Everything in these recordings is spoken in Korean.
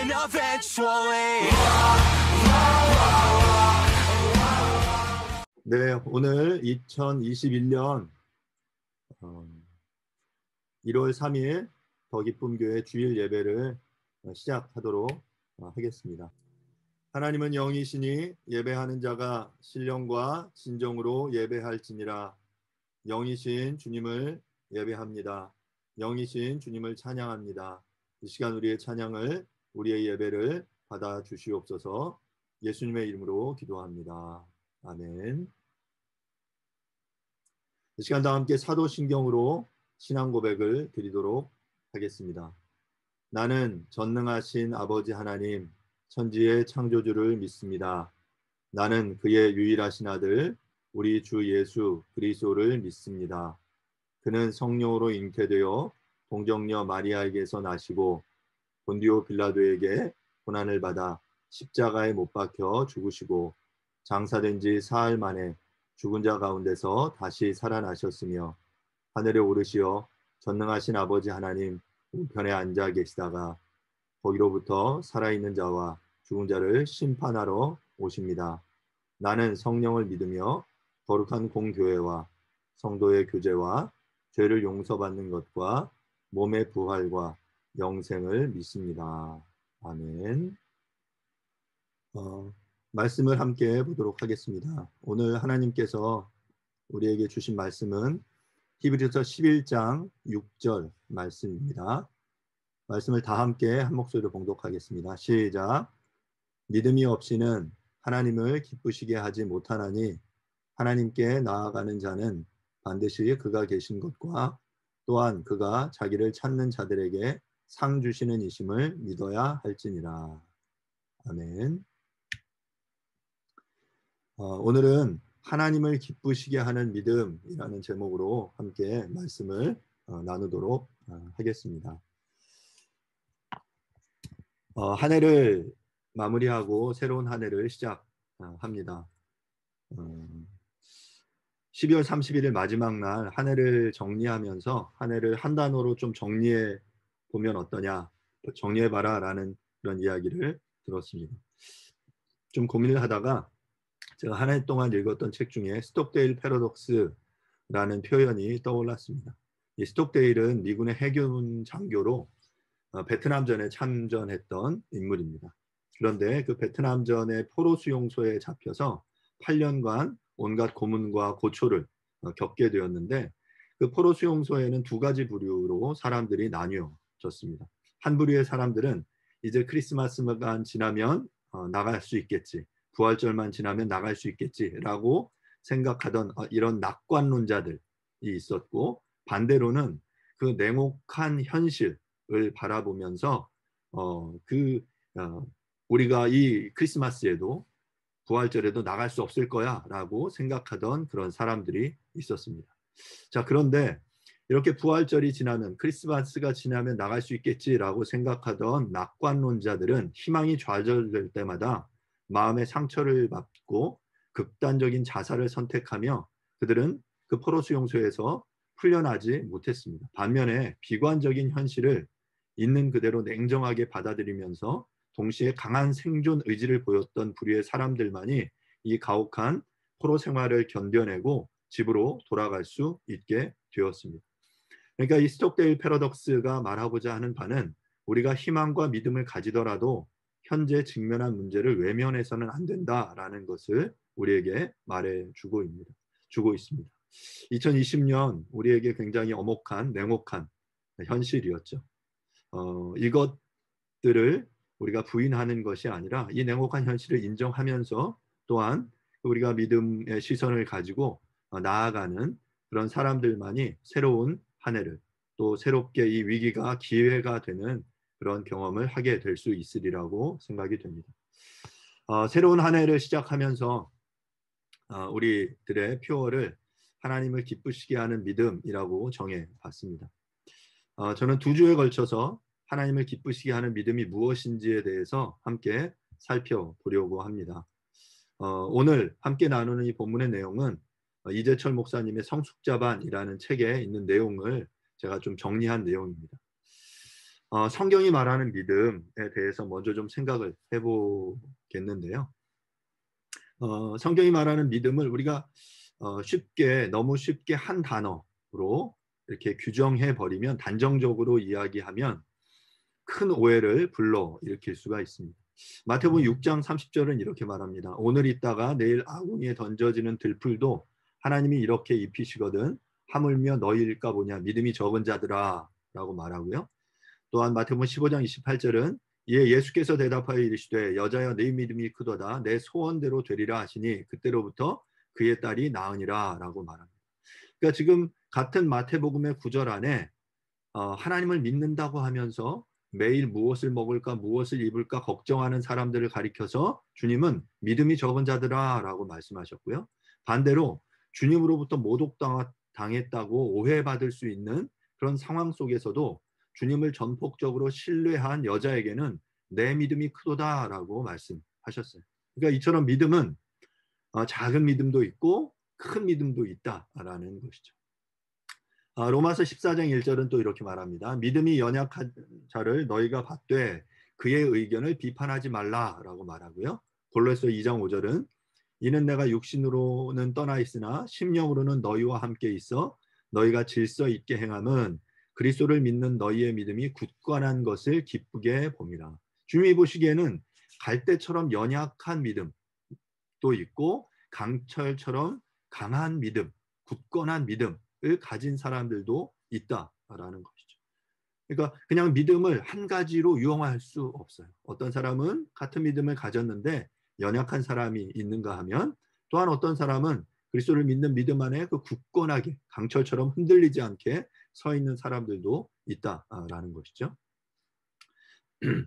happen eventually. 네, 오늘 2021년 1월 3일 더 기쁨 교회 주일 예배를 시작하도록 하겠습니다. 하나님은 영이시니 예배하는 자가 신령과 진정으로 예배할지니라. 영이신 주님을 예배합니다. 영이신 주님을 찬양합니다. 이 시간 우리의 찬양을, 우리의 예배를 받아 주시옵소서. 예수님의 이름으로 기도합니다. 아멘. 이 시간 다 함께 사도신경으로 신앙 고백을 드리도록 하겠습니다. 나는 전능하신 아버지 하나님, 천지의 창조주를 믿습니다. 나는 그의 유일하신 아들, 우리 주 예수 그리스도를 믿습니다. 그는 성령으로 잉태되어 동정녀 마리아에게서 나시고 본디오 빌라도에게 고난을 받아 십자가에 못 박혀 죽으시고 장사된 지 사흘 만에 죽은 자 가운데서 다시 살아나셨으며 하늘에 오르시어 전능하신 아버지 하나님 우편에 앉아 계시다가 거기로부터 살아있는 자와 죽은 자를 심판하러 오십니다. 나는 성령을 믿으며 거룩한 공교회와 성도의 교제와 죄를 용서받는 것과 몸의 부활과 영생을 믿습니다. 아멘. 말씀을 함께 보도록 하겠습니다. 오늘 하나님께서 우리에게 주신 말씀은 히브리서 11장 6절 말씀입니다. 말씀을 다 함께 한 목소리로 봉독하겠습니다. 시작. 믿음이 없이는 하나님을 기쁘시게 하지 못하나니 하나님께 나아가는 자는 반드시 그가 계신 것과 또한 그가 자기를 찾는 자들에게 상 주시는 이심을 믿어야 할지니라. 아멘. 오늘은 하나님을 기쁘시게 하는 믿음이라는 제목으로 함께 말씀을 나누도록 하겠습니다. 한 해를 마무리하고 새로운 한 해를 시작합니다. 12월 31일 마지막 날 한 해를 정리하면서 한 해를 한 단어로 좀 정리해 보면 어떠냐, 정리해봐라 라는 그런 이야기를 들었습니다. 좀 고민을 하다가 제가 한 해 동안 읽었던 책 중에 스톡데일 패러독스라는 표현이 떠올랐습니다. 이 스톡데일은 미군의 해군 장교로 베트남전에 참전했던 인물입니다. 그런데 그 베트남전의 포로 수용소에 잡혀서 8년간 온갖 고문과 고초를 겪게 되었는데 그 포로 수용소에는 두 가지 부류로 사람들이 나뉘어졌습니다. 한 부류의 사람들은 이제 크리스마스가 지나면 나갈 수 있겠지, 부활절만 지나면 나갈 수 있겠지라고 생각하던 이런 낙관론자들이 있었고, 반대로는 그 냉혹한 현실을 바라보면서 우리가 이 크리스마스에도 부활절에도 나갈 수 없을 거야 라고 생각하던 그런 사람들이 있었습니다. 자, 그런데 이렇게 부활절이 지나면, 크리스마스가 지나면 나갈 수 있겠지라고 생각하던 낙관론자들은 희망이 좌절될 때마다 마음의 상처를 받고 극단적인 자살을 선택하며 그들은 그 포로 수용소에서 풀려나지 못했습니다. 반면에 비관적인 현실을 있는 그대로 냉정하게 받아들이면서 동시에 강한 생존 의지를 보였던 부류의 사람들만이 이 가혹한 포로 생활을 견뎌내고 집으로 돌아갈 수 있게 되었습니다. 그러니까 이 스톡데일 패러독스가 말하고자 하는 바는 우리가 희망과 믿음을 가지더라도 현재 직면한 문제를 외면해서는 안 된다라는 것을 우리에게 말해주고 있습니다. 2020년 우리에게 굉장히 엄혹한, 냉혹한 현실이었죠. 이것들을 우리가 부인하는 것이 아니라 이 냉혹한 현실을 인정하면서 또한 우리가 믿음의 시선을 가지고 나아가는 그런 사람들만이 새로운 한 해를, 또 새롭게 이 위기가 기회가 되는 그런 경험을 하게 될 수 있으리라고 생각이 됩니다. 새로운 한 해를 시작하면서 우리들의 표어를 하나님을 기쁘시게 하는 믿음이라고 정해봤습니다. 저는 2주에 걸쳐서 하나님을 기쁘시게 하는 믿음이 무엇인지에 대해서 함께 살펴보려고 합니다. 오늘 함께 나누는 이 본문의 내용은 이재철 목사님의 성숙자반이라는 책에 있는 내용을 제가 좀 정리한 내용입니다. 성경이 말하는 믿음에 대해서 먼저 좀 생각을 해보겠는데요. 성경이 말하는 믿음을 우리가 너무 쉽게 한 단어로 이렇게 규정해 버리면, 단정적으로 이야기하면 큰 오해를 불러일으킬 수가 있습니다. 마태복음 6장 30절은 이렇게 말합니다. 오늘 있다가 내일 아궁이에 던져지는 들풀도 하나님이 이렇게 입히시거든 하물며 너희일까 보냐 믿음이 적은 자들아 라고 말하고요. 또한 마태복음 15장 28절은 이에 예수께서 대답하여 이르시되 여자여 네 믿음이 크도다 내 소원대로 되리라 하시니 그때로부터 그의 딸이 나으니라 라고 말합니다. 그러니까 지금 같은 마태복음의 구절 안에 하나님을 믿는다고 하면서 매일 무엇을 먹을까 무엇을 입을까 걱정하는 사람들을 가리켜서 주님은 믿음이 적은 자들아 라고 말씀하셨고요. 반대로 주님으로부터 모독당했다고 오해받을 수 있는 그런 상황 속에서도 주님을 전폭적으로 신뢰한 여자에게는 내 믿음이 크도다라고 말씀하셨어요. 그러니까 이처럼 믿음은 작은 믿음도 있고 큰 믿음도 있다라는 것이죠. 로마서 14장 1절은 또 이렇게 말합니다. 믿음이 연약한 자를 너희가 받되 그의 의견을 비판하지 말라라고 말하고요. 골로새 2장 5절은 이는 내가 육신으로는 떠나 있으나 심령으로는 너희와 함께 있어 너희가 질서 있게 행함은 그리스도를 믿는 너희의 믿음이 굳건한 것을 기쁘게 봅니다. 주님이 보시기에는 갈대처럼 연약한 믿음도 있고 강철처럼 강한 믿음, 굳건한 믿음을 가진 사람들도 있다라는 것이죠. 그러니까 그냥 믿음을 한 가지로 유형화할 수 없어요. 어떤 사람은 같은 믿음을 가졌는데 연약한 사람이 있는가 하면, 또한 어떤 사람은 그리스도를 믿는 믿음 안에 그 굳건하게 강철처럼 흔들리지 않게 서 있는 사람들도 있다라는 것이죠.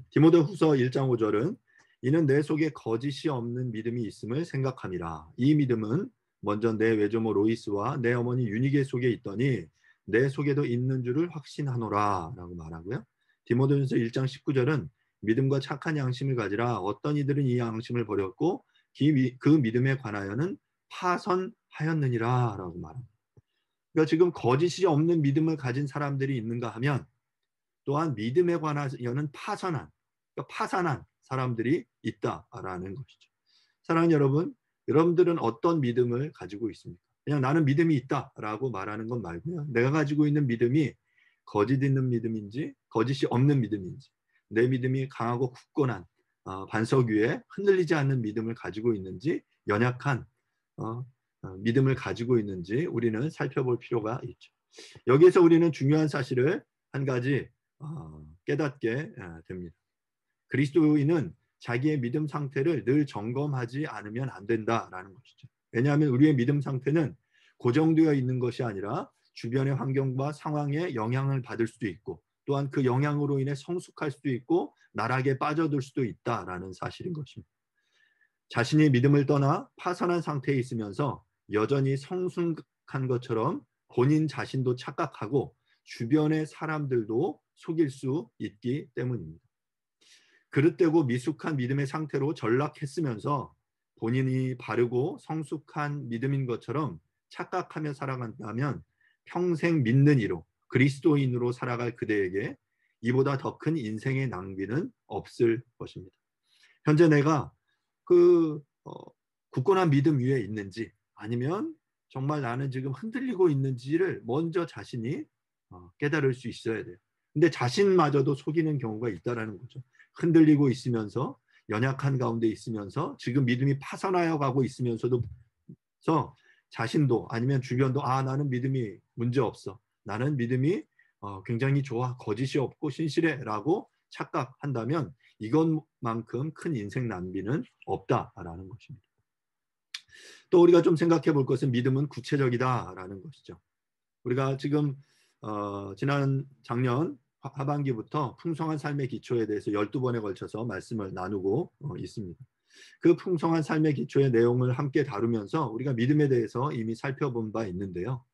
디모데후서 1장 5절은 이는 내 속에 거짓이 없는 믿음이 있음을 생각함이라. 이 믿음은 먼저 내 외조모 로이스와 내 어머니 유니게 속에 있더니 내 속에도 있는 줄을 확신하노라 라고 말하고요. 디모데후서 1장 19절은 믿음과 착한 양심을 가지라. 어떤 이들은 이 양심을 버렸고 그 믿음에 관하여는 파선하였느니라 라고 말합니다. 그러니까 지금 거짓이 없는 믿음을 가진 사람들이 있는가 하면, 또한 믿음에 관하여는 파산한 사람들이 있다라는 것이죠. 사랑하는 여러분, 여러분들은 어떤 믿음을 가지고 있습니까? 그냥 나는 믿음이 있다라고 말하는 것 말고요. 내가 가지고 있는 믿음이 거짓 있는 믿음인지 거짓이 없는 믿음인지, 내 믿음이 강하고 굳건한 반석 위에 흔들리지 않는 믿음을 가지고 있는지, 연약한 믿음을 가지고 있는지 우리는 살펴볼 필요가 있죠. 여기에서 우리는 중요한 사실을 한 가지 깨닫게 됩니다. 그리스도인은 자기의 믿음 상태를 늘 점검하지 않으면 안 된다라는 것이죠. 왜냐하면 우리의 믿음 상태는 고정되어 있는 것이 아니라 주변의 환경과 상황에 영향을 받을 수도 있고, 또한 그 영향으로 인해 성숙할 수도 있고 나락에 빠져들 수도 있다라는 사실인 것입니다. 자신이 믿음을 떠나 파산한 상태에 있으면서 여전히 성숙한 것처럼 본인 자신도 착각하고 주변의 사람들도 속일 수 있기 때문입니다. 그릇되고 미숙한 믿음의 상태로 전락했으면서 본인이 바르고 성숙한 믿음인 것처럼 착각하며 살아간다면 평생 믿는 이로 그리스도인으로 살아갈 그대에게 이보다 더 큰 인생의 낭비는 없을 것입니다. 현재 내가 굳건한 믿음 위에 있는지, 아니면 정말 나는 지금 흔들리고 있는지를 먼저 자신이 깨달을 수 있어야 돼요. 근데 자신마저도 속이는 경우가 있다라는 거죠. 흔들리고 있으면서, 연약한 가운데 있으면서, 지금 믿음이 파산하여 가고 있으면서도 자신도 아니면 주변도 나는 믿음이 문제 없어, 나는 믿음이 굉장히 좋아, 거짓이 없고 신실해 라고 착각한다면 이것만큼 큰 인생 낭비는 없다라는 것입니다. 또 우리가 좀 생각해 볼 것은 믿음은 구체적이다라는 것이죠. 우리가 지금 지난 작년 하반기부터 풍성한 삶의 기초에 대해서 12번에 걸쳐서 말씀을 나누고 있습니다. 그 풍성한 삶의 기초의 내용을 함께 다루면서 우리가 믿음에 대해서 이미 살펴본 바 있는데요.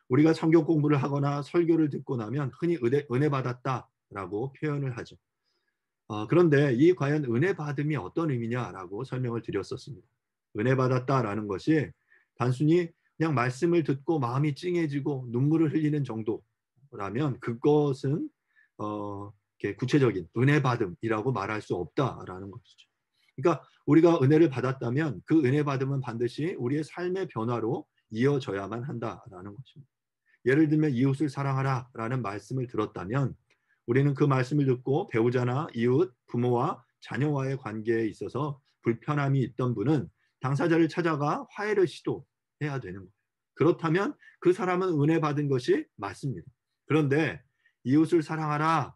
우리가 성경 공부를 하거나 설교를 듣고 나면 흔히 은혜 받았다라고 표현을 하죠. 그런데 이 과연 은혜 받음이 어떤 의미냐라고 설명을 드렸었습니다. 은혜 받았다라는 것이 단순히 그냥 말씀을 듣고 마음이 찡해지고 눈물을 흘리는 정도라면 그것은 구체적인 은혜 받음이라고 말할 수 없다라는 것이죠. 그러니까 우리가 은혜를 받았다면 그 은혜 받음은 반드시 우리의 삶의 변화로 이어져야만 한다라는 것입니다. 예를 들면 이웃을 사랑하라라는 말씀을 들었다면 우리는 그 말씀을 듣고 배우자나 이웃, 부모와 자녀와의 관계에 있어서 불편함이 있던 분은 당사자를 찾아가 화해를 시도해야 되는 거예요. 그렇다면 그 사람은 은혜 받은 것이 맞습니다. 그런데 이웃을 사랑하라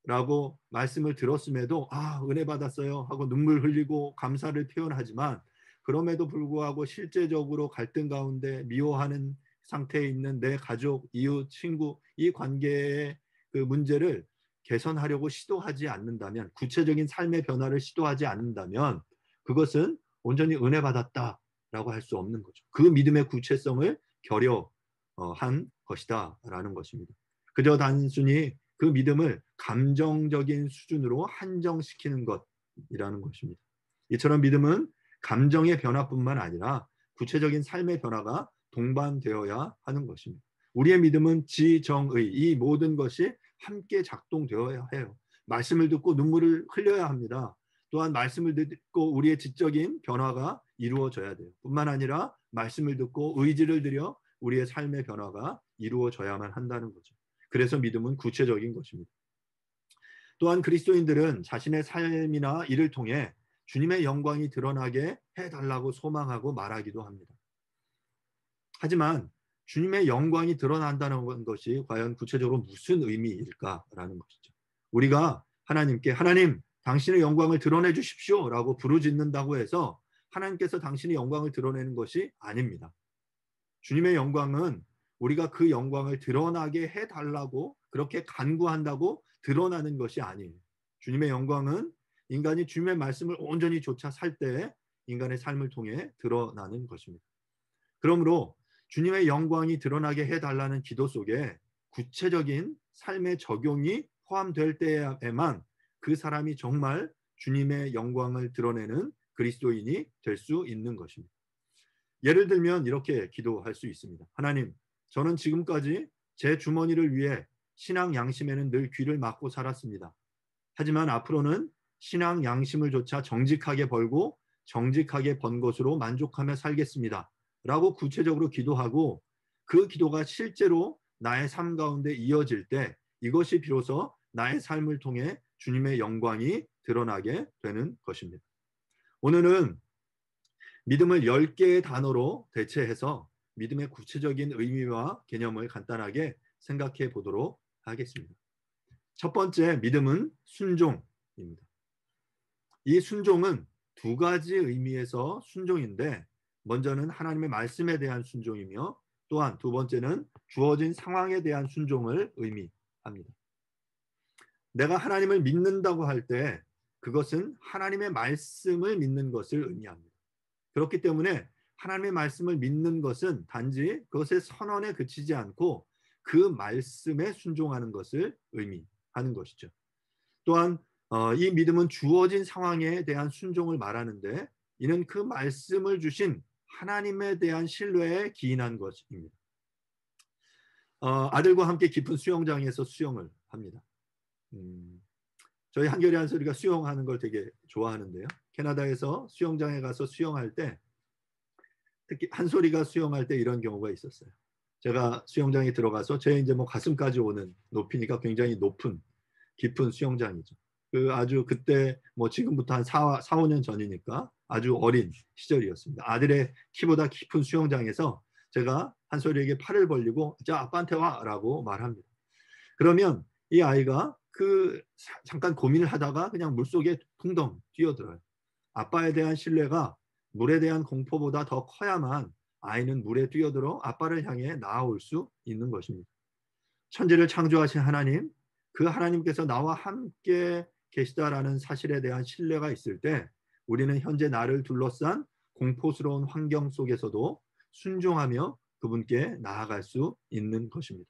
라고 말씀을 들었음에도 은혜 받았어요 하고 눈물 흘리고 감사를 표현하지만 그럼에도 불구하고 실제적으로 갈등 가운데 미워하는 상태에 있는 내 가족, 이웃, 친구 이 관계의 그 문제를 개선하려고 시도하지 않는다면, 구체적인 삶의 변화를 시도하지 않는다면 그것은 온전히 은혜 받았다라고 할 수 없는 거죠. 그 믿음의 구체성을 결여한 것이다 라는 것입니다. 그저 단순히 그 믿음을 감정적인 수준으로 한정시키는 것이라는 것입니다. 이처럼 믿음은 감정의 변화뿐만 아니라 구체적인 삶의 변화가 동반되어야 하는 것입니다. 우리의 믿음은 지정의 이 모든 것이 함께 작동되어야 해요. 말씀을 듣고 눈물을 흘려야 합니다. 또한 말씀을 듣고 우리의 지적인 변화가 이루어져야 돼요. 뿐만 아니라 말씀을 듣고 의지를 들여 우리의 삶의 변화가 이루어져야만 한다는 거죠. 그래서 믿음은 구체적인 것입니다. 또한 그리스도인들은 자신의 삶이나 일을 통해 주님의 영광이 드러나게 해달라고 소망하고 말하기도 합니다. 하지만 주님의 영광이 드러난다는 것이 과연 구체적으로 무슨 의미일까라는 것이죠. 우리가 하나님께 하나님 당신의 영광을 드러내 주십시오 라고 부르짖는다고 해서 하나님께서 당신의 영광을 드러내는 것이 아닙니다. 주님의 영광은 우리가 그 영광을 드러나게 해달라고 그렇게 간구한다고 드러나는 것이 아니에요. 주님의 영광은 인간이 주님의 말씀을 온전히 좇아 살 때 인간의 삶을 통해 드러나는 것입니다. 그러므로 주님의 영광이 드러나게 해달라는 기도 속에 구체적인 삶의 적용이 포함될 때에만 그 사람이 정말 주님의 영광을 드러내는 그리스도인이 될 수 있는 것입니다. 예를 들면 이렇게 기도할 수 있습니다. 하나님, 저는 지금까지 제 주머니를 위해 신앙 양심에는 늘 귀를 막고 살았습니다. 하지만 앞으로는 신앙 양심을 조차 정직하게 벌고 정직하게 번 것으로 만족하며 살겠습니다. 라고 구체적으로 기도하고 그 기도가 실제로 나의 삶 가운데 이어질 때 이것이 비로소 나의 삶을 통해 주님의 영광이 드러나게 되는 것입니다. 오늘은 믿음을 10개의 단어로 대체해서 믿음의 구체적인 의미와 개념을 간단하게 생각해 보도록 하겠습니다. 첫 번째 믿음은 순종입니다. 이 순종은 두 가지 의미에서 순종인데 먼저는 하나님의 말씀에 대한 순종이며 또한 두 번째는 주어진 상황에 대한 순종을 의미합니다. 내가 하나님을 믿는다고 할 때 그것은 하나님의 말씀을 믿는 것을 의미합니다. 그렇기 때문에 하나님의 말씀을 믿는 것은 단지 그것의 선언에 그치지 않고 그 말씀에 순종하는 것을 의미하는 것이죠. 또한 이 믿음은 주어진 상황에 대한 순종을 말하는데 이는 그 말씀을 주신 하나님에 대한 신뢰에 기인한 것입니다. 아들과 함께 깊은 수영장에서 수영을 합니다. 저희 한결이 한소리가 수영하는 걸 되게 좋아하는데요. 캐나다에서 수영장에 가서 수영할 때 특히 한소리가 수영할 때 이런 경우가 있었어요. 제가 수영장에 들어가서 제 이제 뭐 가슴까지 오는 높이니까 굉장히 높은 깊은 수영장이죠. 그 아주 그때 뭐 지금부터 한 4, 5년 전이니까 아주 어린 시절이었습니다. 아들의 키보다 깊은 수영장에서 제가 한소리에게 팔을 벌리고 자 아빠한테 와라고 말합니다. 그러면 이 아이가 그 잠깐 고민을 하다가 그냥 물속에 풍덩 뛰어들어요. 아빠에 대한 신뢰가 물에 대한 공포보다 더 커야만 아이는 물에 뛰어들어 아빠를 향해 나아올 수 있는 것입니다. 천지를 창조하신 하나님, 그 하나님께서 나와 함께 계시다라는 사실에 대한 신뢰가 있을 때 우리는 현재 나를 둘러싼 공포스러운 환경 속에서도 순종하며 그분께 나아갈 수 있는 것입니다.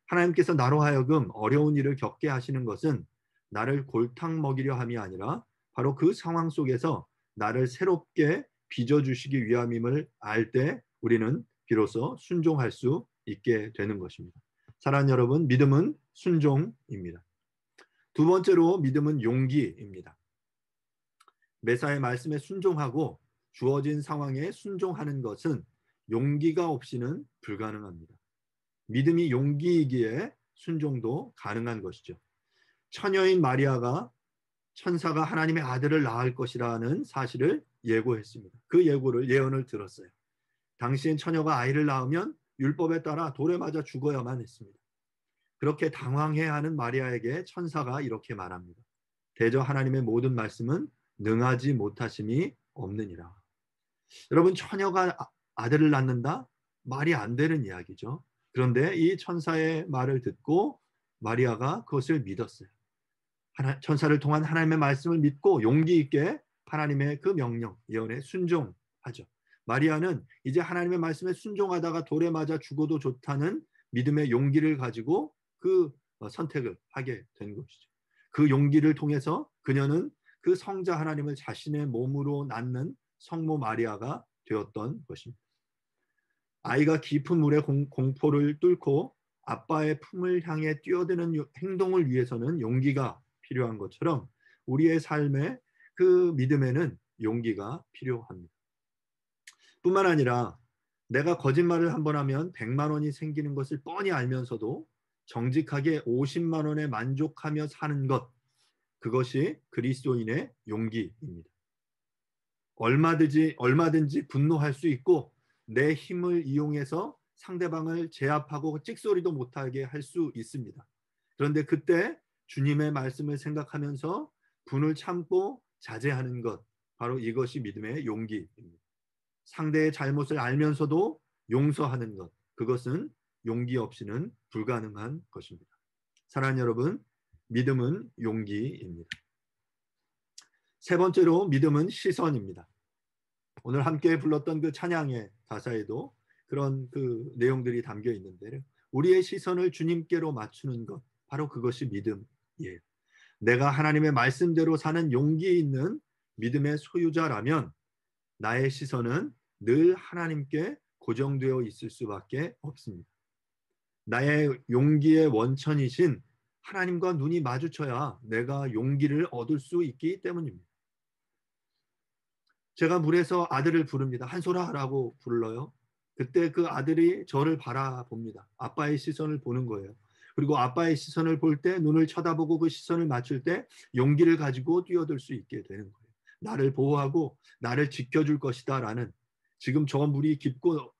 하나님께서 나로 하여금 어려운 일을 겪게 하시는 것은 나를 골탕 먹이려 함이 아니라 바로 그 상황 속에서 나를 새롭게 빚어주시기 위함임을 알 때 우리는 비로소 순종할 수 있게 되는 것입니다. 사랑하는 여러분, 믿음은 순종입니다. 두 번째로 믿음은 용기입니다. 메사의 말씀에 순종하고 주어진 상황에 순종하는 것은 용기가 없이는 불가능합니다. 믿음이 용기이기에 순종도 가능한 것이죠. 처녀인 마리아가 천사가 하나님의 아들을 낳을 것이라는 사실을 예고했습니다. 그 예언을 들었어요. 당시엔 처녀가 아이를 낳으면 율법에 따라 돌에 맞아 죽어야만 했습니다. 그렇게 당황해야 하는 마리아에게 천사가 이렇게 말합니다. 대저 하나님의 모든 말씀은 능하지 못하심이 없느니라. 여러분, 처녀가 아들을 낳는다? 말이 안 되는 이야기죠. 그런데 이 천사의 말을 듣고 마리아가 그것을 믿었어요. 천사를 통한 하나님의 말씀을 믿고 용기 있게 하나님의 그 명령, 예언에 순종하죠. 마리아는 이제 하나님의 말씀에 순종하다가 돌에 맞아 죽어도 좋다는 믿음의 용기를 가지고 그 선택을 하게 된 것이죠. 그 용기를 통해서 그녀는 그 성자 하나님을 자신의 몸으로 낳는 성모 마리아가 되었던 것입니다. 아이가 깊은 물의 공포를 뚫고 아빠의 품을 향해 뛰어드는 행동을 위해서는 용기가 필요한 것처럼 우리의 삶에 그 믿음에는 용기가 필요합니다. 뿐만 아니라 내가 거짓말을 한번 하면 100만 원이 생기는 것을 뻔히 알면서도 정직하게 50만 원에 만족하며 사는 것, 그것이 그리스도인의 용기입니다. 얼마든지 분노할 수 있고 내 힘을 이용해서 상대방을 제압하고 찍소리도 못하게 할 수 있습니다. 그런데 그때 주님의 말씀을 생각하면서 분을 참고 자제하는 것, 바로 이것이 믿음의 용기입니다. 상대의 잘못을 알면서도 용서하는 것, 그것은 용기 없이는 불가능한 것입니다. 사랑하는 여러분, 믿음은 용기입니다. 세 번째로 믿음은 시선입니다. 오늘 함께 불렀던 그 찬양의 가사에도 그런 그 내용들이 담겨 있는데, 우리의 시선을 주님께로 맞추는 것, 바로 그것이 믿음이에요. 내가 하나님의 말씀대로 사는 용기 있는 믿음의 소유자라면 나의 시선은 늘 하나님께 고정되어 있을 수밖에 없습니다. 나의 용기의 원천이신 하나님과 눈이 마주쳐야 내가 용기를 얻을 수 있기 때문입니다. 제가 물에서 아들을 부릅니다. 한솔아라고 불러요. 그때 그 아들이 저를 바라봅니다. 아빠의 시선을 보는 거예요. 그리고 아빠의 시선을 볼 때, 눈을 쳐다보고 그 시선을 맞출 때 용기를 가지고 뛰어들 수 있게 되는 거예요. 나를 보호하고 나를 지켜줄 것이다 라는, 지금 저 물이 깊고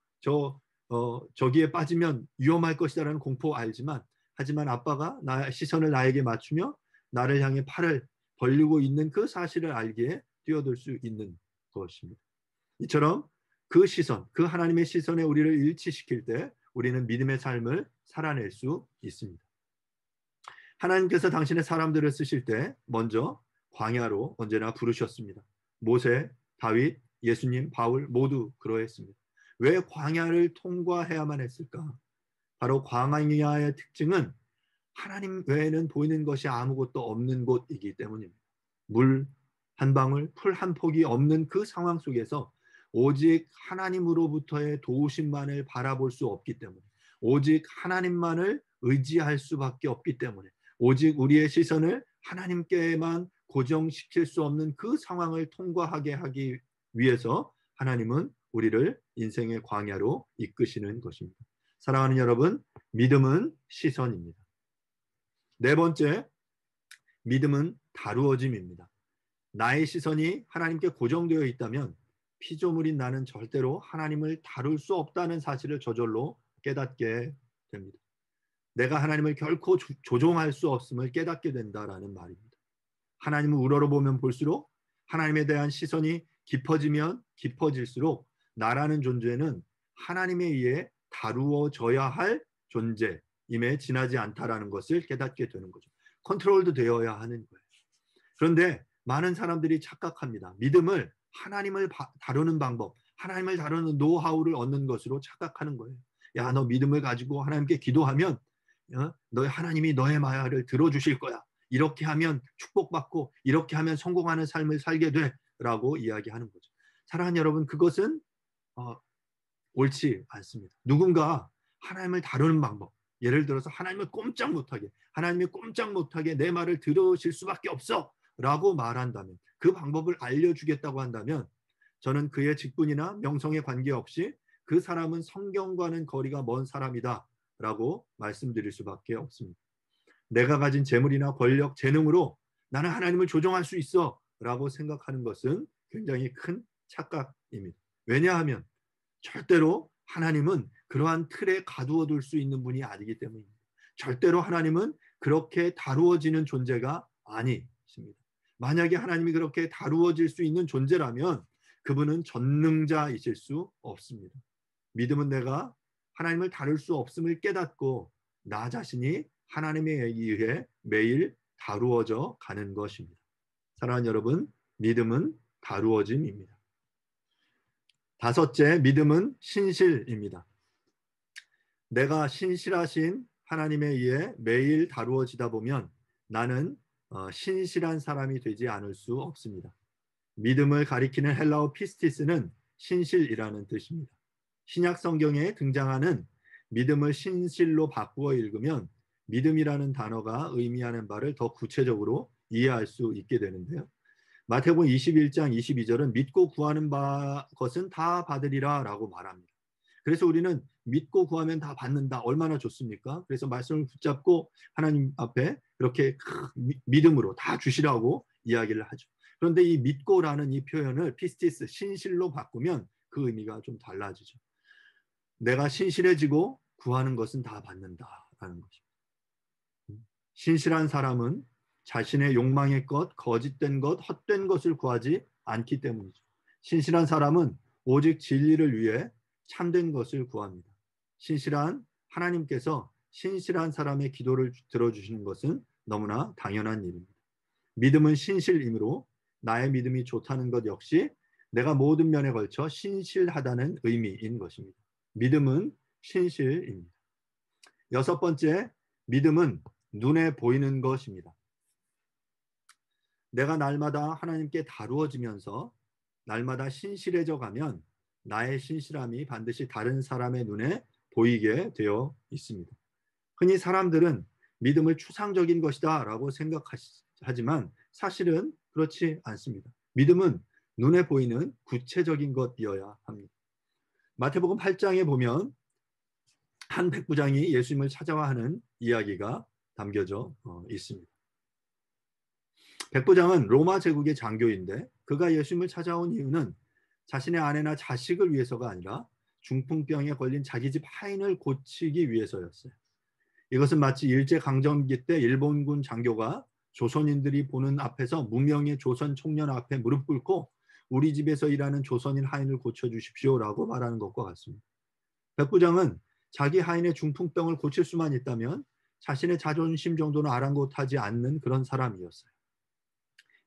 저기에 빠지면 위험할 것이다 라는 공포 알지만, 하지만 아빠가 시선을 나에게 맞추며 나를 향해 팔을 벌리고 있는 그 사실을 알기에 뛰어들 수 있는 것입니다. 이처럼 그 시선, 그 하나님의 시선에 우리를 일치시킬 때 우리는 믿음의 삶을 살아낼 수 있습니다. 하나님께서 당신의 사람들을 쓰실 때 먼저 광야로 언제나 부르셨습니다. 모세, 다윗, 예수님, 바울 모두 그러했습니다. 왜 광야를 통과해야만 했을까? 바로 광야의 특징은 하나님 외에는 보이는 것이 아무것도 없는 곳이기 때문입니다. 물 한 방울, 풀 한 폭이 없는 그 상황 속에서 오직 하나님으로부터의 도우심만을 바라볼 수 없기 때문에, 오직 하나님만을 의지할 수밖에 없기 때문에, 오직 우리의 시선을 하나님께만 고정시킬 수 없는 그 상황을 통과하게 하기 위해서 하나님은 우리를 인생의 광야로 이끄시는 것입니다. 사랑하는 여러분, 믿음은 시선입니다. 네 번째, 믿음은 다루어짐입니다. 나의 시선이 하나님께 고정되어 있다면 피조물인 나는 절대로 하나님을 다룰 수 없다는 사실을 저절로 깨닫게 됩니다. 내가 하나님을 결코 조종할 수 없음을 깨닫게 된다라는 말입니다. 하나님을 우러러보면 볼수록 하나님에 대한 시선이 깊어지면 깊어질수록 나라는 존재는 하나님에 의해 다루어져야 할 존재임에 지나지 않다라는 것을 깨닫게 되는 거죠. 컨트롤도 되어야 하는 거예요. 그런데 많은 사람들이 착각합니다. 믿음을 하나님을 다루는 방법, 하나님을 다루는 노하우를 얻는 것으로 착각하는 거예요. 야, 너 믿음을 가지고 하나님께 기도하면 하나님이 너의 말을 들어주실 거야. 이렇게 하면 축복받고 이렇게 하면 성공하는 삶을 살게 돼 라고 이야기하는 거죠. 사랑하는 여러분, 그것은 옳지 않습니다. 누군가 하나님을 다루는 방법, 예를 들어서 하나님이 꼼짝 못하게 내 말을 들으실 수밖에 없어 라고 말한다면, 그 방법을 알려주겠다고 한다면 저는 그의 직분이나 명성에 관계없이 그 사람은 성경과는 거리가 먼 사람이다 라고 말씀드릴 수밖에 없습니다. 내가 가진 재물이나 권력, 재능으로 나는 하나님을 조종할 수 있어 라고 생각하는 것은 굉장히 큰 착각입니다. 왜냐하면 절대로 하나님은 그러한 틀에 가두어 둘 수 있는 분이 아니기 때문입니다. 절대로 하나님은 그렇게 다루어지는 존재가 아니십니다. 만약에 하나님이 그렇게 다루어질 수 있는 존재라면 그분은 전능자이실 수 없습니다. 믿음은 내가 하나님을 다룰 수 없음을 깨닫고 나 자신이 하나님에 의해 매일 다루어져 가는 것입니다. 사랑하는 여러분, 믿음은 다루어짐입니다. 다섯째, 믿음은 신실입니다. 내가 신실하신 하나님에 의해 매일 다루어지다 보면 나는 신실한 사람이 되지 않을 수 없습니다. 믿음을 가리키는 헬라어 피스티스는 신실이라는 뜻입니다. 신약 성경에 등장하는 믿음을 신실로 바꾸어 읽으면 믿음이라는 단어가 의미하는 바를 더 구체적으로 이해할 수 있게 되는데요. 마태복음 21장 22절은 믿고 구하는 것은 다 받으리라 라고 말합니다. 그래서 우리는 믿고 구하면 다 받는다. 얼마나 좋습니까? 그래서 말씀을 붙잡고 하나님 앞에 그렇게 믿음으로 다 주시라고 이야기를 하죠. 그런데 이 믿고라는 이 표현을 피스티스, 신실로 바꾸면 그 의미가 좀 달라지죠. 내가 신실해지고 구하는 것은 다 받는다라는 것입니다. 신실한 사람은 자신의 욕망의 것, 거짓된 것, 헛된 것을 구하지 않기 때문이죠. 신실한 사람은 오직 진리를 위해 참된 것을 구합니다. 신실한 하나님께서 신실한 사람의 기도를 들어주시는 것은 너무나 당연한 일입니다. 믿음은 신실이므로 나의 믿음이 좋다는 것 역시 내가 모든 면에 걸쳐 신실하다는 의미인 것입니다. 믿음은 신실입니다. 여섯 번째, 믿음은 눈에 보이는 것입니다. 내가 날마다 하나님께 다루어지면서 날마다 신실해져 가면 나의 신실함이 반드시 다른 사람의 눈에 보이게 되어 있습니다. 흔히 사람들은 믿음을 추상적인 것이다 라고 생각하지만 사실은 그렇지 않습니다. 믿음은 눈에 보이는 구체적인 것이어야 합니다. 마태복음 8장에 보면 한 백부장이 예수님을 찾아와 하는 이야기가 담겨져 있습니다. 백부장은 로마 제국의 장교인데 그가 예수님을 찾아온 이유는 자신의 아내나 자식을 위해서가 아니라 중풍병에 걸린 자기 집 하인을 고치기 위해서였어요. 이것은 마치 일제강점기 때 일본군 장교가 조선인들이 보는 앞에서 무명의 조선 청년 앞에 무릎 꿇고 우리 집에서 일하는 조선인 하인을 고쳐주십시오라고 말하는 것과 같습니다. 백부장은 자기 하인의 중풍병을 고칠 수만 있다면 자신의 자존심 정도는 아랑곳하지 않는 그런 사람이었어요.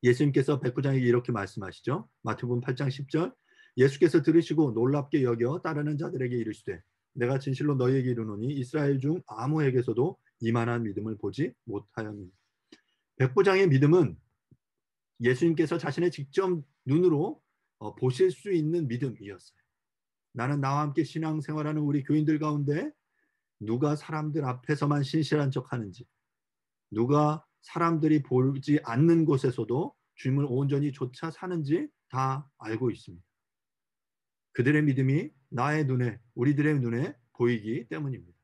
예수님께서 백부장에게 이렇게 말씀하시죠. 마태복음 8장 10절, 예수께서 들으시고 놀랍게 여겨 따르는 자들에게 이르시되 내가 진실로 너희에게 이르노니 이스라엘 중 아무에게서도 이만한 믿음을 보지 못하였느니라. 백부장의 믿음은 예수님께서 자신의 직접 눈으로 보실 수 있는 믿음이었어요. 나는 나와 함께 신앙생활하는 우리 교인들 가운데 누가 사람들 앞에서만 신실한 척하는지, 누가 사람들이 보지 않는 곳에서도 주님을 온전히 좇아 사는지 다 알고 있습니다. 그들의 믿음이 나의 눈에, 우리들의 눈에 보이기 때문입니다.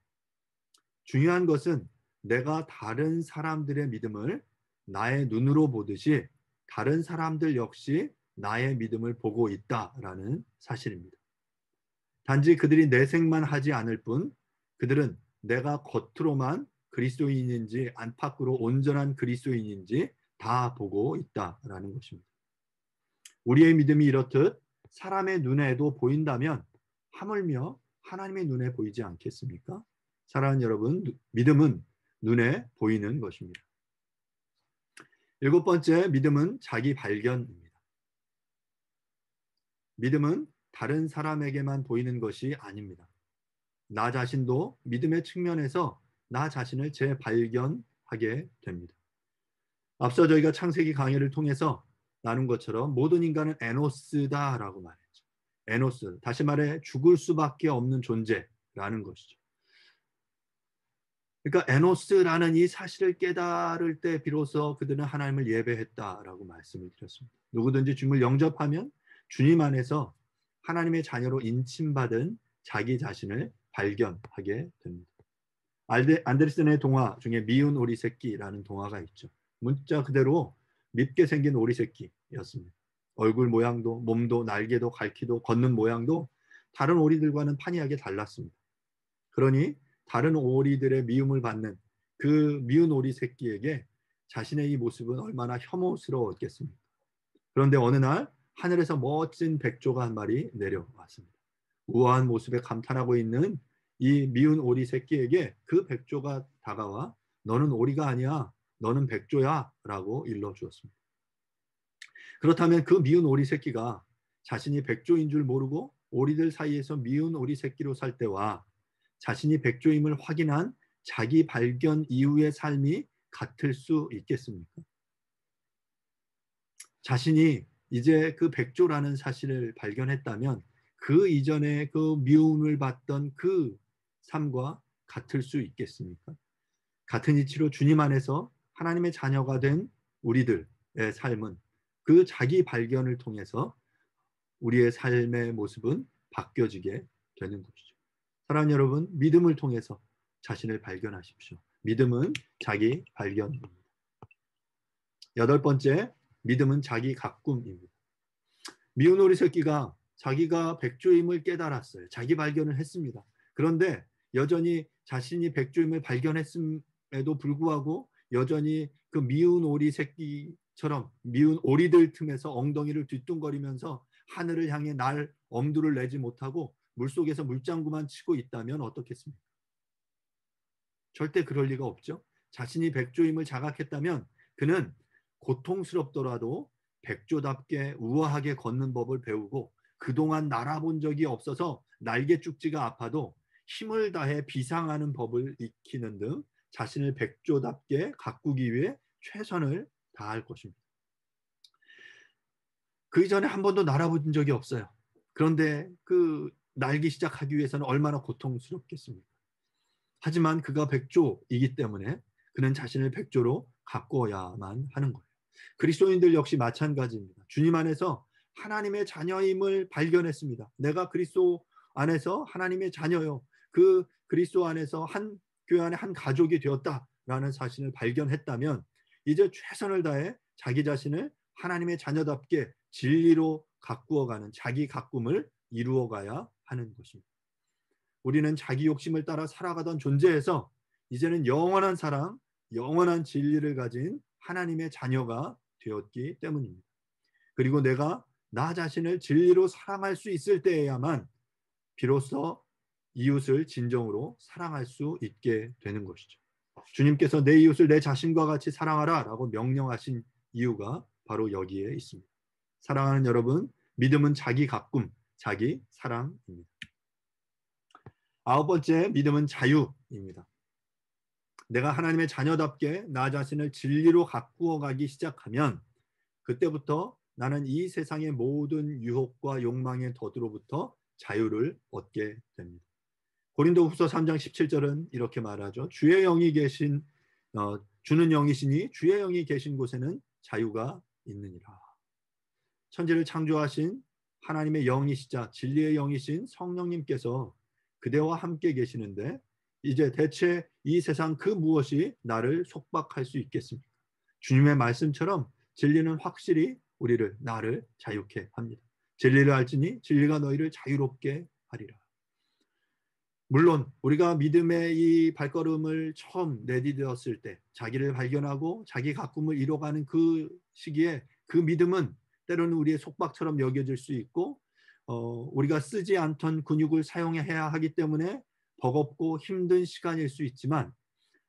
중요한 것은 내가 다른 사람들의 믿음을 나의 눈으로 보듯이 다른 사람들 역시 나의 믿음을 보고 있다라는 사실입니다. 단지 그들이 내색만 하지 않을 뿐 그들은 내가 겉으로만 그리스도인인지 안팎으로 온전한 그리스도인인지 다 보고 있다라는 것입니다. 우리의 믿음이 이렇듯 사람의 눈에도 보인다면 하물며 하나님의 눈에 보이지 않겠습니까? 사랑하는 여러분, 믿음은 눈에 보이는 것입니다. 일곱 번째, 믿음은 자기 발견입니다. 믿음은 다른 사람에게만 보이는 것이 아닙니다. 나 자신도 믿음의 측면에서 나 자신을 재발견하게 됩니다. 앞서 저희가 창세기 강의를 통해서 나눈 것처럼 모든 인간은 에노스다라고 말했죠. 에노스, 다시 말해 죽을 수밖에 없는 존재라는 것이죠. 그러니까 에노스라는 이 사실을 깨달을 때 비로소 그들은 하나님을 예배했다라고 말씀을 드렸습니다. 누구든지 주님을 영접하면 주님 안에서 하나님의 자녀로 인침받은 자기 자신을 발견하게 됩니다. 안데르센의 동화 중에 미운 오리 새끼라는 동화가 있죠. 문자 그대로 밉게 생긴 오리 새끼였습니다. 얼굴 모양도 몸도 날개도 갈퀴도 걷는 모양도 다른 오리들과는 판이하게 달랐습니다. 그러니 다른 오리들의 미움을 받는 그 미운 오리 새끼에게 자신의 이 모습은 얼마나 혐오스러웠겠습니까? 그런데 어느 날 하늘에서 멋진 백조가 한 마리 내려왔습니다. 우아한 모습에 감탄하고 있는 이 미운 오리 새끼에게 그 백조가 다가와 너는 오리가 아니야, 너는 백조야 라고 일러주었습니다. 그렇다면 그 미운 오리 새끼가 자신이 백조인 줄 모르고 오리들 사이에서 미운 오리 새끼로 살 때와 자신이 백조임을 확인한 자기 발견 이후의 삶이 같을 수 있겠습니까? 자신이 이제 그 백조라는 사실을 발견했다면 그 이전에 그 미움을 받던 그 삶과 같을 수 있겠습니까? 같은 이치로 주님 안에서 하나님의 자녀가 된 우리들의 삶은 그 자기 발견을 통해서 우리의 삶의 모습은 바뀌어지게 되는 것이죠. 사랑하는 여러분, 믿음을 통해서 자신을 발견하십시오. 믿음은 자기 발견입니다. 8번째, 믿음은 자기 가꿈입니다. 미운 오리 새끼가 자기가 백조임을 깨달았어요. 자기 발견을 했습니다. 그런데 여전히 자신이 백조임을 발견했음에도 불구하고 여전히 그 미운 오리 새끼처럼 미운 오리들 틈에서 엉덩이를 뒤뚱거리면서 하늘을 향해 날 엄두를 내지 못하고 물속에서 물장구만 치고 있다면 어떻겠습니까? 절대 그럴 리가 없죠. 자신이 백조임을 자각했다면 그는 고통스럽더라도 백조답게 우아하게 걷는 법을 배우고 그동안 날아본 적이 없어서 날개 쭉지가 아파도 힘을 다해 비상하는 법을 익히는 등 자신을 백조답게 가꾸기 위해 최선을 다할 것입니다. 그 이전에 한 번도 날아본 적이 없어요. 그런데 그 날기 시작하기 위해서는 얼마나 고통스럽겠습니까? 하지만 그가 백조이기 때문에 그는 자신을 백조로 가꾸어야만 하는 거예요. 그리스도인들 역시 마찬가지입니다. 주님 안에서 하나님의 자녀임을 발견했습니다. 내가 그리스도 안에서 하나님의 자녀요. 그 그리스도 안에서 한 교회 안에 한 가족이 되었다라는 사실을 발견했다면 이제 최선을 다해 자기 자신을 하나님의 자녀답게 진리로 가꾸어가는 자기 가꿈을 이루어가야 하는 것입니다. 우리는 자기 욕심을 따라 살아가던 존재에서 이제는 영원한 사랑, 영원한 진리를 가진 하나님의 자녀가 되었기 때문입니다. 그리고 내가 나 자신을 진리로 사랑할 수 있을 때에야만 비로소 이웃을 진정으로 사랑할 수 있게 되는 것이죠. 주님께서 내 이웃을 내 자신과 같이 사랑하라 라고 명령하신 이유가 바로 여기에 있습니다. 사랑하는 여러분, 믿음은 자기 가꿈, 자기 사랑입니다. 9번째, 믿음은 자유입니다. 내가 하나님의 자녀답게 나 자신을 진리로 가꾸어 가기 시작하면 그때부터 나는 이 세상의 모든 유혹과 욕망의 덫으로부터 자유를 얻게 됩니다. 고린도후서 3장 17절은 이렇게 말하죠. 주의 영이 계신 주는 영이시니 주의 영이 계신 곳에는 자유가 있느니라. 천지를 창조하신 하나님의 영이시자 진리의 영이신 성령님께서 그대와 함께 계시는데 이제 대체 이 세상 그 무엇이 나를 속박할 수 있겠습니까? 주님의 말씀처럼 진리는 확실히 나를 자유케 합니다. 진리를 알지니 진리가 너희를 자유롭게 하리라. 물론 우리가 믿음의 이 발걸음을 처음 내디뎠을 때 자기를 발견하고 자기 가꿈을 이뤄가는 그 시기에 그 믿음은 때로는 우리의 속박처럼 여겨질 수 있고 우리가 쓰지 않던 근육을 사용해야 하기 때문에 버겁고 힘든 시간일 수 있지만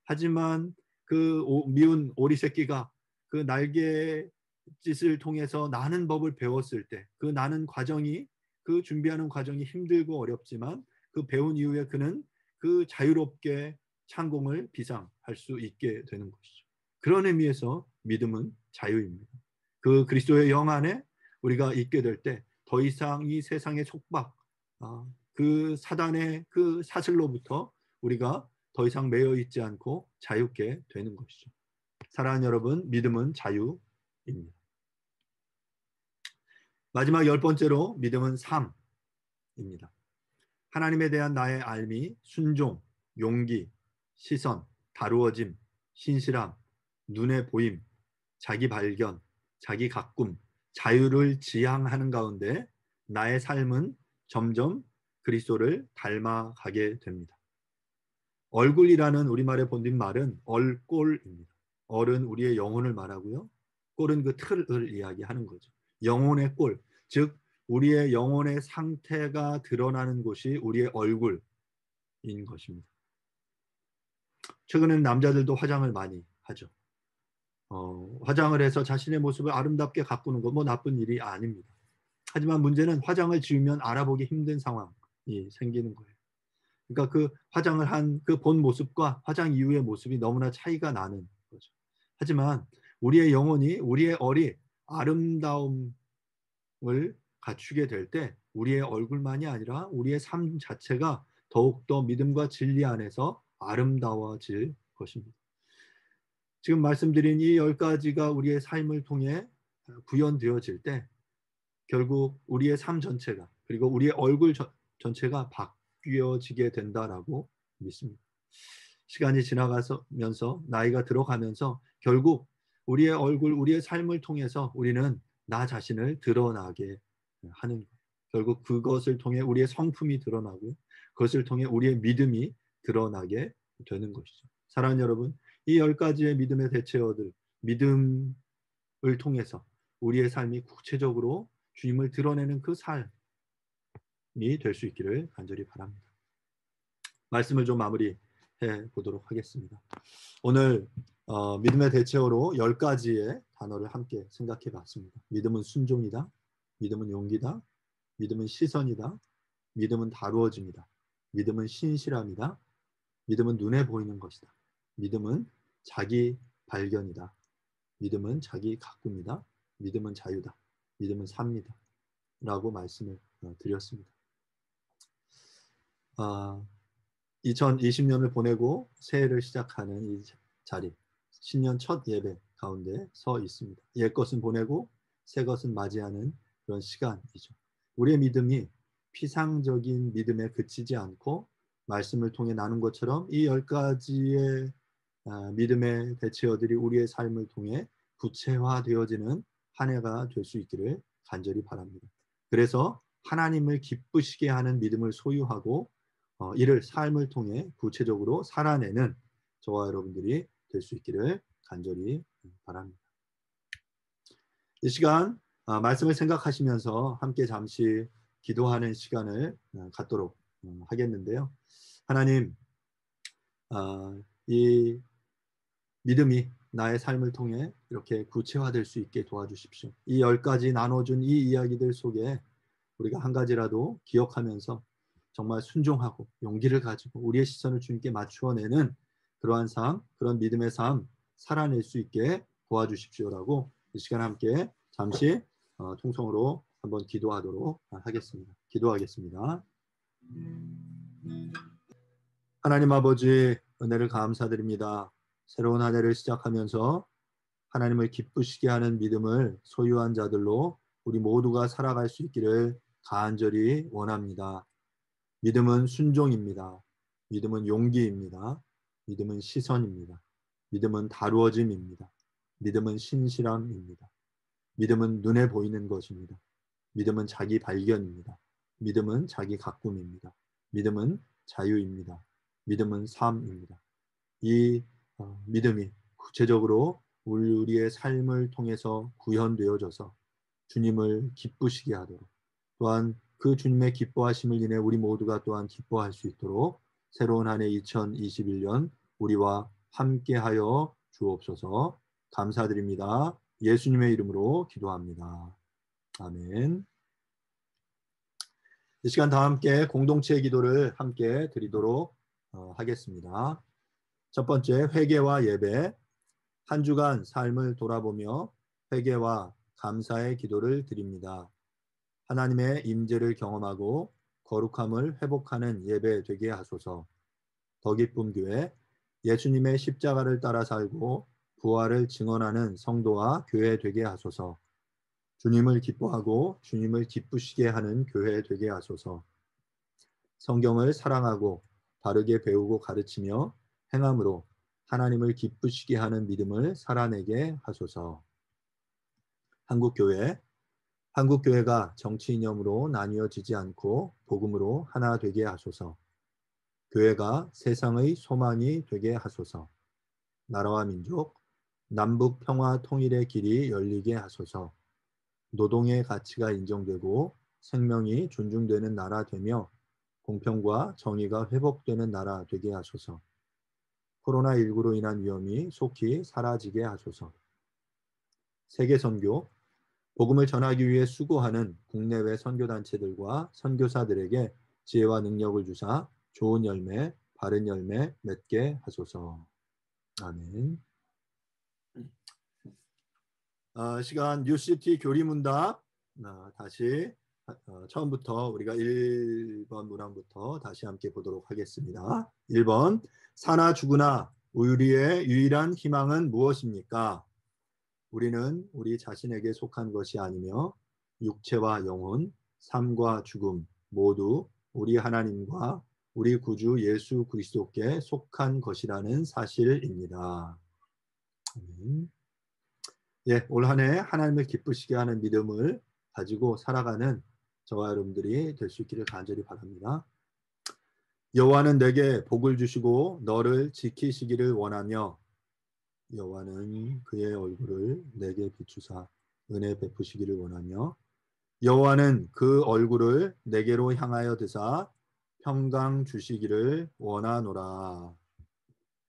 하지만 그 미운 오리 새끼가 그 날개짓을 통해서 나는 법을 배웠을 때 그 나는 과정이 그 준비하는 과정이 힘들고 어렵지만 그 배운 이후에 그는 그 자유롭게 창공을 비상할 수 있게 되는 것이죠. 그런 의미에서 믿음은 자유입니다. 그 그리스도의 영 안에 우리가 있게 될 때 더 이상 이 세상의 속박, 그 사단의 그 사슬로부터 우리가 더 이상 매여 있지 않고 자유케 되는 것이죠. 사랑하는 여러분, 믿음은 자유입니다. 마지막 10번째로 믿음은 삶입니다. 하나님에 대한 나의 알미, 순종, 용기, 시선, 다루어짐, 신실함, 눈에 보임, 자기 발견, 자기 가꿈, 자유를 지향하는 가운데 나의 삶은 점점 그리스도를 닮아가게 됩니다. 얼굴이라는 우리말의 본뒷말은 얼꼴입니다. 얼은 우리의 영혼을 말하고요. 꼴은 그 틀을 이야기하는 거죠. 영혼의 꼴, 즉 우리의 영혼의 상태가 드러나는 곳이 우리의 얼굴인 것입니다. 최근에는 남자들도 화장을 많이 하죠. 화장을 해서 자신의 모습을 아름답게 가꾸는 건 뭐 나쁜 일이 아닙니다. 하지만 문제는 화장을 지우면 알아보기 힘든 상황이 생기는 거예요. 그러니까 그 화장을 한 그 본 모습과 화장 이후의 모습이 너무나 차이가 나는 거죠. 하지만 우리의 영혼이, 우리의 얼이 아름다움을 갖추게 될 때 우리의 얼굴만이 아니라 우리의 삶 자체가 더욱더 믿음과 진리 안에서 아름다워질 것입니다. 지금 말씀드린 이 10가지가 우리의 삶을 통해 구현되어질 때 결국 우리의 삶 전체가, 그리고 우리의 얼굴 전체가 바뀌어지게 된다라고 믿습니다. 시간이 지나가면서 나이가 들어가면서 결국 우리의 얼굴, 우리의 삶을 통해서 우리는 나 자신을 드러나게 하는 거예요. 결국 그것을 통해 우리의 성품이 드러나고 그것을 통해 우리의 믿음이 드러나게 되는 것이죠. 사랑하는 여러분, 이 10가지의 믿음의 대체어들, 믿음을 통해서 우리의 삶이 구체적으로 주님을 드러내는 그 삶이 될 수 있기를 간절히 바랍니다. 말씀을 좀 마무리해 보도록 하겠습니다. 오늘 믿음의 대체어로 10가지의 단어를 함께 생각해 봤습니다. 믿음은 순종이다. 믿음은 용기다. 믿음은 시선이다. 믿음은 다루어짐이다. 믿음은 신실함이다. 믿음은 눈에 보이는 것이다. 믿음은 자기 발견이다. 믿음은 자기 가꿈이다. 믿음은 자유다. 믿음은 삽니다. 라고 말씀을 드렸습니다. 2020년을 보내고 새해를 시작하는 이 자리, 신년 첫 예배 가운데 서 있습니다. 옛 것은 보내고 새 것은 맞이하는 그런 시간이죠. 우리의 믿음이 피상적인 믿음에 그치지 않고 말씀을 통해 나눈 것처럼 이 10가지의 믿음의 대체어들이 우리의 삶을 통해 구체화되어지는 한 해가 될 수 있기를 간절히 바랍니다. 그래서 하나님을 기쁘시게 하는 믿음을 소유하고 이를 삶을 통해 구체적으로 살아내는 저와 여러분들이 될 수 있기를 간절히 바랍니다. 이 시간 말씀을 생각하시면서 함께 잠시 기도하는 시간을 갖도록 하겠는데요. 하나님, 이 믿음이 나의 삶을 통해 이렇게 구체화될 수 있게 도와주십시오. 이 10가지 나눠준 이 이야기들 속에 우리가 한 가지라도 기억하면서 정말 순종하고 용기를 가지고 우리의 시선을 주님께 맞추어내는 그러한 삶, 그런 믿음의 삶 살아낼 수 있게 도와주십시오라고 이 시간 함께 잠시 통성으로 한번 기도하도록 하겠습니다. 기도하겠습니다. 하나님 아버지, 은혜를 감사드립니다. 새로운 한 해를 시작하면서 하나님을 기쁘시게 하는 믿음을 소유한 자들로 우리 모두가 살아갈 수 있기를 간절히 원합니다. 믿음은 순종입니다. 믿음은 용기입니다. 믿음은 시선입니다. 믿음은 다루어짐입니다. 믿음은 신실함입니다. 믿음은 눈에 보이는 것입니다. 믿음은 자기 발견입니다. 믿음은 자기 가꿈입니다. 믿음은 자유입니다. 믿음은 삶입니다. 이 믿음이 구체적으로 우리의 삶을 통해서 구현되어져서 주님을 기쁘시게 하도록, 또한 그 주님의 기뻐하심을 인해 우리 모두가 또한 기뻐할 수 있도록 새로운 한 해 2021년 우리와 함께하여 주옵소서. 감사드립니다. 예수님의 이름으로 기도합니다. 아멘. 이 시간 다 함께 공동체 기도를 함께 드리도록 하겠습니다. 첫 번째, 회개와 예배. 한 주간 삶을 돌아보며 회개와 감사의 기도를 드립니다. 하나님의 임재를 경험하고 거룩함을 회복하는 예배 되게 하소서. 더 기쁨 교회, 예수님의 십자가를 따라 살고 부활을 증언하는 성도와 교회 되게 하소서. 주님을 기뻐하고 주님을 기쁘시게 하는 교회 되게 하소서. 성경을 사랑하고 바르게 배우고 가르치며 행함으로 하나님을 기쁘시게 하는 믿음을 살아내게 하소서. 한국교회가 정치 이념으로 나뉘어지지 않고 복음으로 하나 되게 하소서. 교회가 세상의 소망이 되게 하소서. 나라와 민족, 남북 평화 통일의 길이 열리게 하소서. 노동의 가치가 인정되고 생명이 존중되는 나라 되며 공평과 정의가 회복되는 나라 되게 하소서. 코로나19로 인한 위험이 속히 사라지게 하소서. 세계선교, 복음을 전하기 위해 수고하는 국내외 선교단체들과 선교사들에게 지혜와 능력을 주사 좋은 열매, 바른 열매 맺게 하소서. 아멘. 시간 뉴시티 교리문답 다시 처음부터 우리가 1번 문항부터 다시 함께 보도록 하겠습니다. 1번, 사나 죽으나 우리의 유일한 희망은 무엇입니까? 우리는 우리 자신에게 속한 것이 아니며 육체와 영혼, 삶과 죽음 모두 우리 하나님과 우리 구주 예수 그리스도께 속한 것이라는 사실입니다. 예, 올 한 해 하나님을 기쁘시게 하는 믿음을 가지고 살아가는 저와 여러분들이 될 수 있기를 간절히 바랍니다. 여호와는 내게 복을 주시고 너를 지키시기를 원하며 여호와는 그의 얼굴을 내게 비추사 은혜 베푸시기를 원하며 여호와는 그 얼굴을 내게로 향하여 드사 평강 주시기를 원하노라.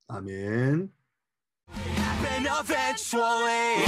아멘. Eventually